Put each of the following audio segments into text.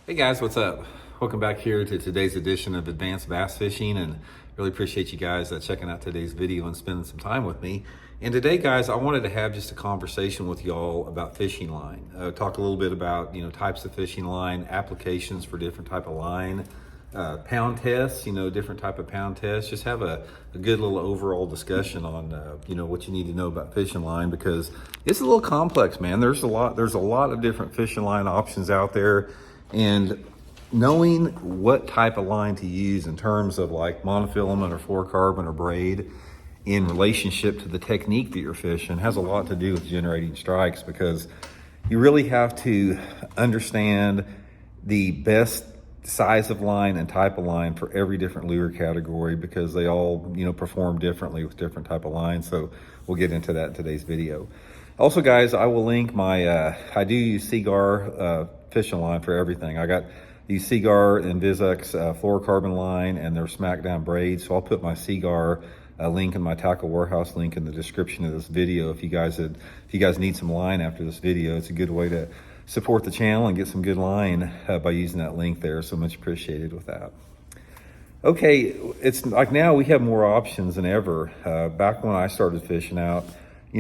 Hey guys, what's up? Welcome back here to today's edition of Advanced Bass Fishing, and really appreciate you guys checking out today's video and spending some time with me. And today, guys, I wanted to have just a conversation with y'all about fishing line. Talk a little bit about types of fishing line, applications for different type of line, pound tests, different type of pound tests. Just have a good little overall discussion on what you need to know about fishing line, because it's a little complex, man. There's a lot of different fishing line options out there. And knowing what type of line to use in terms of like monofilament or fluorocarbon or braid in relationship to the technique that you're fishing has a lot to do with generating strikes, because you really have to understand the best size of line and type of line for every different lure category, because they all perform differently with different type of lines. So we'll get into that in today's video. Also, guys, I will link my I do use Seaguar fishing line for everything. I got these Seaguar Invizx fluorocarbon line and their smackdown braids. So I'll put my Seaguar link and my Tackle Warehouse link in the description of this video. If you guys need some line after this video, it's a good way to support the channel and get some good line by using that link there. So much appreciated with that. Okay, it's like now we have more options than ever. Back when I started fishing out,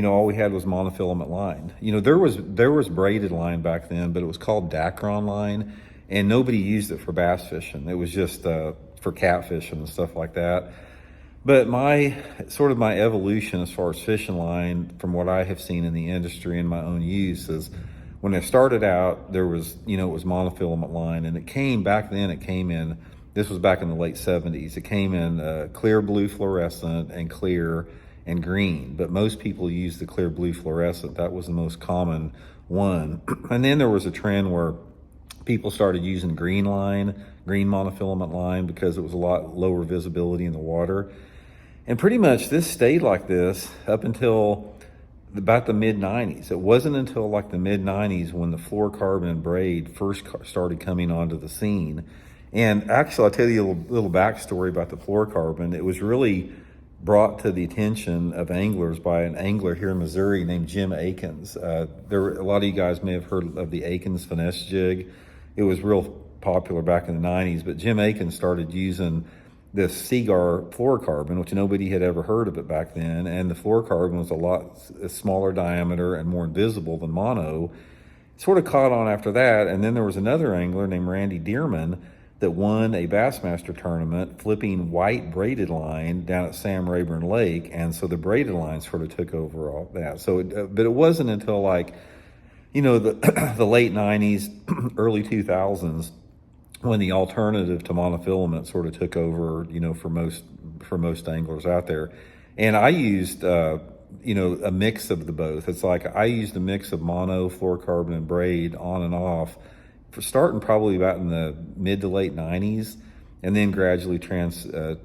all we had was monofilament line. There was braided line back then, but it was called Dacron line, and nobody used it for bass fishing. It was just for catfishing and stuff like that. But my evolution as far as fishing line, from what I have seen in the industry and my own use, is when I started out, there was, it was monofilament line, and it came in, this was back in the late 70s. It came in clear blue fluorescent and clear and green, but most people use the clear blue fluorescent. That was the most common one. And then there was a trend where people started using green monofilament line, because it was a lot lower visibility in the water. And pretty much this stayed like this up until about the mid-90s. It wasn't until like the mid-90s when the fluorocarbon braid first started coming onto the scene. And actually, I'll tell you a little backstory about the fluorocarbon. It was really brought to the attention of anglers by an angler here in Missouri named Jim Akins. A lot of you guys may have heard of the Akins finesse jig. It was real popular back in the 90s, but Jim Akins started using this Seaguar fluorocarbon, which nobody had ever heard of it back then, and the fluorocarbon was a lot smaller diameter and more invisible than mono. It sort of caught on after that, and then there was another angler named Randy Dearman that won a Bassmaster tournament flipping white braided line down at Sam Rayburn Lake, and so the braided line sort of took over all that. So, but it wasn't until like, the late 90s, early 2000s, when the alternative to monofilament sort of took over, for most anglers out there. And I used, a mix of the both. It's like I used a mix of mono, fluorocarbon, and braid on and off, for starting probably about in the mid to late 90s, and then gradually transformed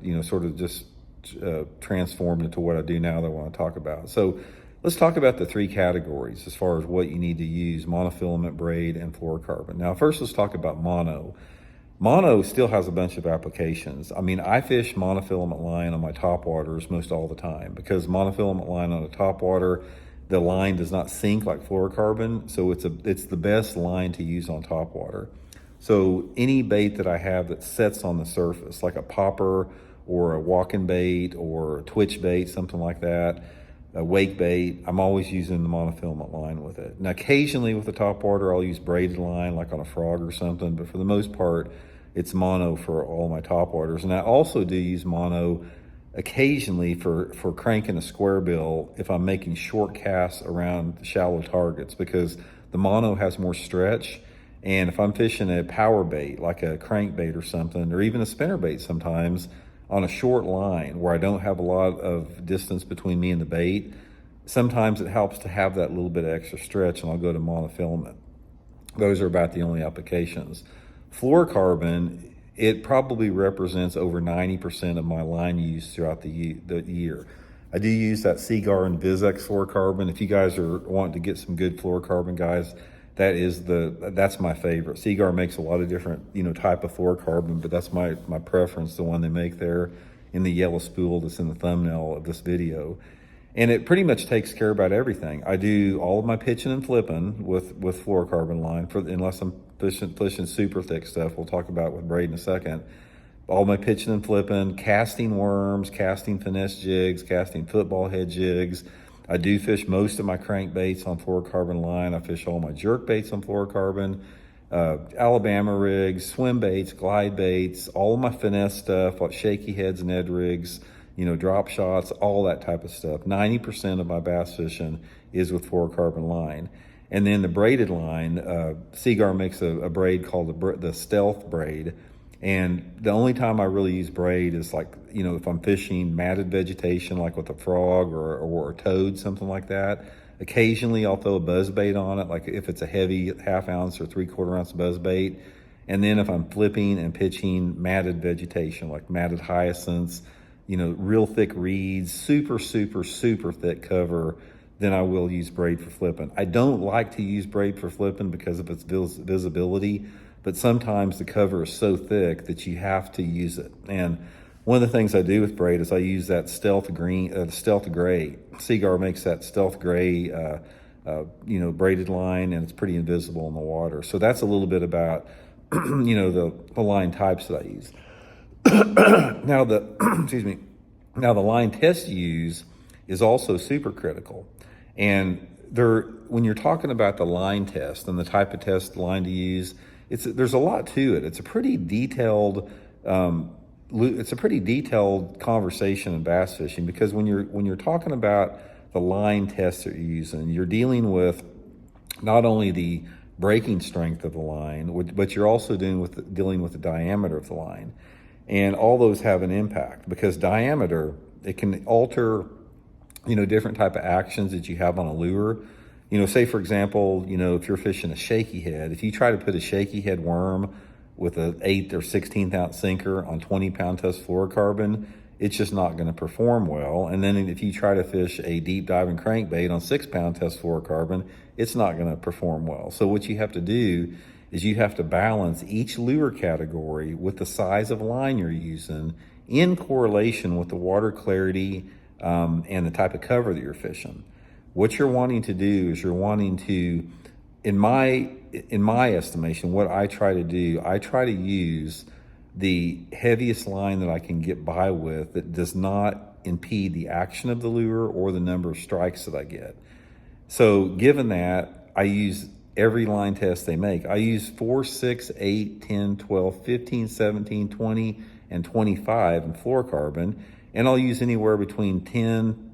into what I do now that I want to talk about. So let's talk about the three categories as far as what you need to use: monofilament, braid, and fluorocarbon. Now, first, let's talk about mono. Mono still has a bunch of applications. I mean, I fish monofilament line on my topwaters most all the time, because monofilament line on a topwater, the line does not sink like fluorocarbon, so it's the best line to use on topwater. So any bait that I have that sets on the surface, like a popper or a walking bait or a twitch bait, something like that, a wake bait, I'm always using the monofilament line with it. Now, occasionally with the topwater, I'll use braided line, like on a frog or something, but for the most part, it's mono for all my topwaters. And I also do use mono occasionally for cranking a square bill if I'm making short casts around shallow targets, because the mono has more stretch. And if I'm fishing a power bait, like a crankbait or something, or even a spinnerbait sometimes, on a short line where I don't have a lot of distance between me and the bait, sometimes it helps to have that little bit of extra stretch, and I'll go to monofilament. Those are about the only applications. Fluorocarbon, it probably represents over 90% of my line use throughout the year. I do use that Seaguar and Invizx fluorocarbon. If you guys are wanting to get some good fluorocarbon, guys, that's my favorite. Seaguar makes a lot of different, type of fluorocarbon, but that's my preference, the one they make there in the yellow spool that's in the thumbnail of this video. And it pretty much takes care about everything. I do all of my pitching and flipping with fluorocarbon line, unless I'm pushing super thick stuff. We'll talk about with braid in a second. All my pitching and flipping, casting worms, casting finesse jigs, casting football head jigs. I do fish most of my crankbaits on fluorocarbon line. I fish all my jerk baits on fluorocarbon, Alabama rigs, swim baits, glide baits, all of my finesse stuff like shaky heads and Ed rigs, drop shots, all that type of stuff. 90% of my bass fishing is with fluorocarbon line. And then the braided line, Seaguar makes a braid called the Stealth braid. And the only time I really use braid is like, if I'm fishing matted vegetation, like with a frog or a toad, something like that. Occasionally I'll throw a buzz bait on it, like if it's a heavy 1/2 ounce or 3/4 ounce buzz bait. And then if I'm flipping and pitching matted vegetation, like matted hyacinths, real thick reeds, super, super, super thick cover, then I will use braid for flipping. I don't like to use braid for flipping because of its visibility, but sometimes the cover is so thick that you have to use it. And one of the things I do with braid is I use that stealth gray. Seaguar makes that stealth gray, braided line, and it's pretty invisible in the water. So that's a little bit about, the line types that I use. Now excuse me. Now the line test you use is also super critical. And when you're talking about the line test and the type of test line to use, there's a lot to it. It's a pretty detailed conversation in bass fishing, because when you're talking about the line test that you're using, you're dealing with not only the breaking strength of the line, but you're also dealing with the diameter of the line. And all those have an impact, because diameter, it can alter, different type of actions that you have on a lure. Say for example, if you're fishing a shaky head, if you try to put a shaky head worm with an 1/8 or 16th ounce sinker on 20-pound test fluorocarbon, it's just not going to perform well. And then if you try to fish a deep diving crankbait on 6-pound test fluorocarbon, it's not going to perform well. So what you have to do is you have to balance each lure category with the size of line you're using in correlation with the water clarity and the type of cover that you're fishing. What you're wanting to do is in my estimation, what I try to do, I try to use the heaviest line that I can get by with that does not impede the action of the lure or the number of strikes that I get. So given that, I use every line test they make. I use 4, 6, 8, 10, 12, 15, 17, 20, and 25 in fluorocarbon, and I'll use anywhere between 10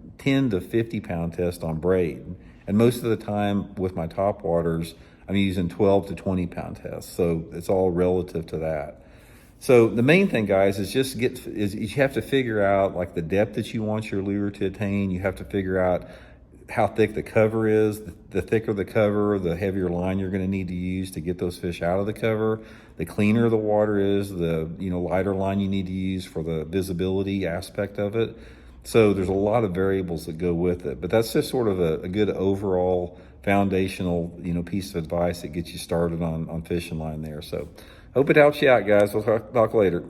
to 50-pound test on braid. And most of the time with my top waters, I'm using 12 to 20-pound tests. So it's all relative to that. So the main thing, guys, is you have to figure out like the depth that you want your lure to attain. You have to figure out how thick the cover is. The thicker the cover, the heavier line you're going to need to use to get those fish out of the cover. The cleaner the water is, the lighter line you need to use for the visibility aspect of it. So there's a lot of variables that go with it, but that's just sort of a good overall foundational piece of advice that gets you started on fishing line there. So hope it helps you out, guys. We'll talk later.